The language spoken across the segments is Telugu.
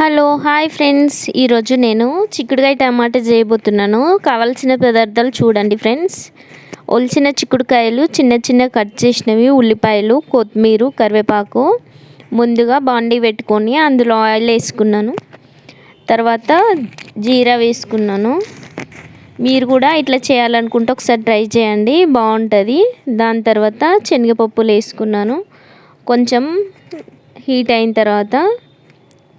హలో హాయ్ ఫ్రెండ్స్, ఈరోజు నేను చిక్కుడుకాయ టమాటా చేయబోతున్నాను. కావాల్సిన పదార్థాలు చూడండి ఫ్రెండ్స్. ఒలిచిన చిక్కుడుకాయలు చిన్న చిన్న కట్ చేసినవి, ఉల్లిపాయలు, కొత్తిమీర, కరివేపాకు. ముందుగా బాండీ పెట్టుకొని అందులో ఆయిల్ వేసుకున్నాను. తర్వాత జీరా వేసుకున్నాను. మీరు కూడా ఇట్లా చేయాలనుకుంటే ఒకసారి ట్రై చేయండి, బాగుంటుంది. దాని తర్వాత శనగపప్పులు వేసుకున్నాను. కొంచెం హీట్ అయిన తర్వాత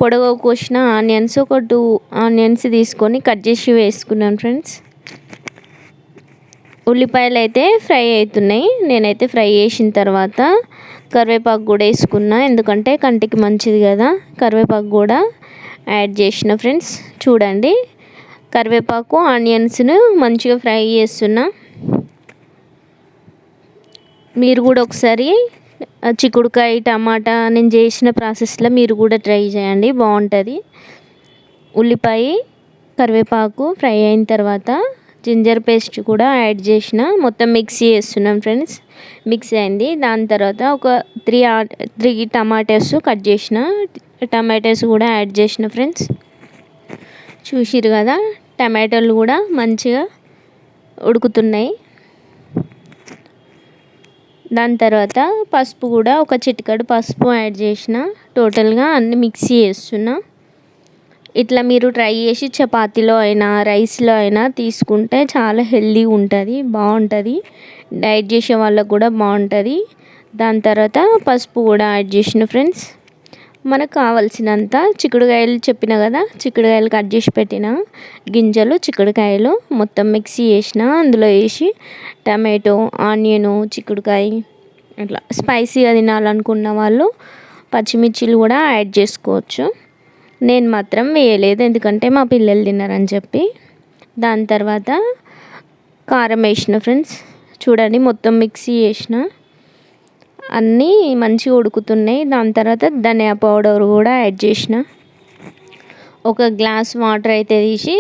పొడవు కోసిన ఆనియన్స్ ఒక 2 ఆనియన్స్ తీసుకొని కట్ చేసి వేసుకున్నాను ఫ్రెండ్స్. ఉల్లిపాయలు అయితే ఫ్రై అవుతున్నాయి. నేనైతే ఫ్రై చేసిన తర్వాత కరివేపాకు కూడా వేసుకున్నా, ఎందుకంటే కంటికి మంచిది కదా. కరివేపాకు కూడా యాడ్ చేసిన ఫ్రెండ్స్. చూడండి, కరివేపాకు ఆనియన్స్ను మంచిగా ఫ్రై చేస్తున్నా. మీరు కూడా ఒకసారి చిక్కుడుకాయ టమాటా నేను చేసిన ప్రాసెస్లో మీరు కూడా ట్రై చేయండి, బాగుంటుంది. ఉల్లిపాయ కరివేపాకు ఫ్రై అయిన తర్వాత జింజర్ పేస్ట్ కూడా యాడ్ చేసిన, మొత్తం మిక్సీ చేస్తున్నాం ఫ్రెండ్స్. మిక్సీ అయింది. దాని తర్వాత ఒక 3 టమాటాస్ కట్ చేసిన టమాటాస్ కూడా యాడ్ చేసిన ఫ్రెండ్స్. చూసిరు కదా, టమాటాలు కూడా మంచిగా ఉడుకుతున్నాయి. దాని తర్వాత పసుపు కూడా ఒక చిటికెడు పసుపు యాడ్ చేసిన. టోటల్గా అన్ని మిక్సీ చేస్తున్నా. ఇట్లా మీరు ట్రై చేసి చపాతీలో అయినా రైస్లో అయినా తీసుకుంటే చాలా హెల్తీగా ఉంటుంది, బాగుంటుంది. డైట్ చేసే వాళ్ళకు కూడా బాగుంటుంది. దాని తర్వాత పసుపు కూడా యాడ్ చేసిన ఫ్రెండ్స్. మనకు కావాల్సినంత చిక్కుడుకాయలు చెప్పిన కదా, చిక్కుడుకాయలు కట్ చేసి పెట్టిన గింజలు చిక్కుడుకాయలు మొత్తం మిక్సీ చేసిన. అందులో వేసి టమాటో, ఆనియను, చిక్కుడుకాయ అట్లా స్పైసీగా తినాలనుకున్న వాళ్ళు పచ్చిమిర్చిలు కూడా యాడ్ చేసుకోవచ్చు. నేను మాత్రం వేయలేదు, ఎందుకంటే మా పిల్లలు తిన్నారని చెప్పి. దాని తర్వాత కారం వేసిన ఫ్రెండ్స్. చూడండి, మొత్తం మిక్సీ చేసిన. అన్నీ మంచిగా ఉడుకుతున్నాయి. దాని తర్వాత ధనియా పౌడర్ కూడా యాడ్ చేసిన. ఒక గ్లాస్ వాటర్ అయితే తీసి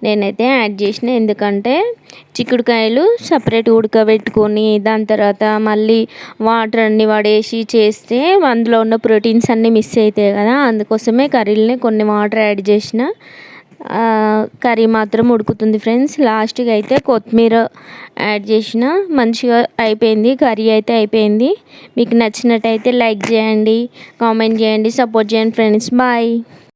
నేనైతే యాడ్ చేసిన, ఎందుకంటే చిక్కుడుకాయలు సపరేట్ ఉడకబెట్టుకొని దాని తర్వాత మళ్ళీ వాటర్ అన్నీ పడేసి చేస్తే అందులో ఉన్న ప్రోటీన్స్ అన్నీ మిస్ అవుతాయి కదా. అందుకోసమే కర్రీలని కొన్ని వాటర్ యాడ్ చేసిన. కర్రీ మాత్రం ఉడుకుతుంది ఫ్రెండ్స్. లాస్ట్కి అయితే కొత్తిమీర యాడ్ చేసిన. మంచిగా అయిపోయింది, కర్రీ అయితే అయిపోయింది. మీకు నచ్చినట్టయితే లైక్ చేయండి, కామెంట్ చేయండి, సపోర్ట్ చేయండి ఫ్రెండ్స్. బాయ్.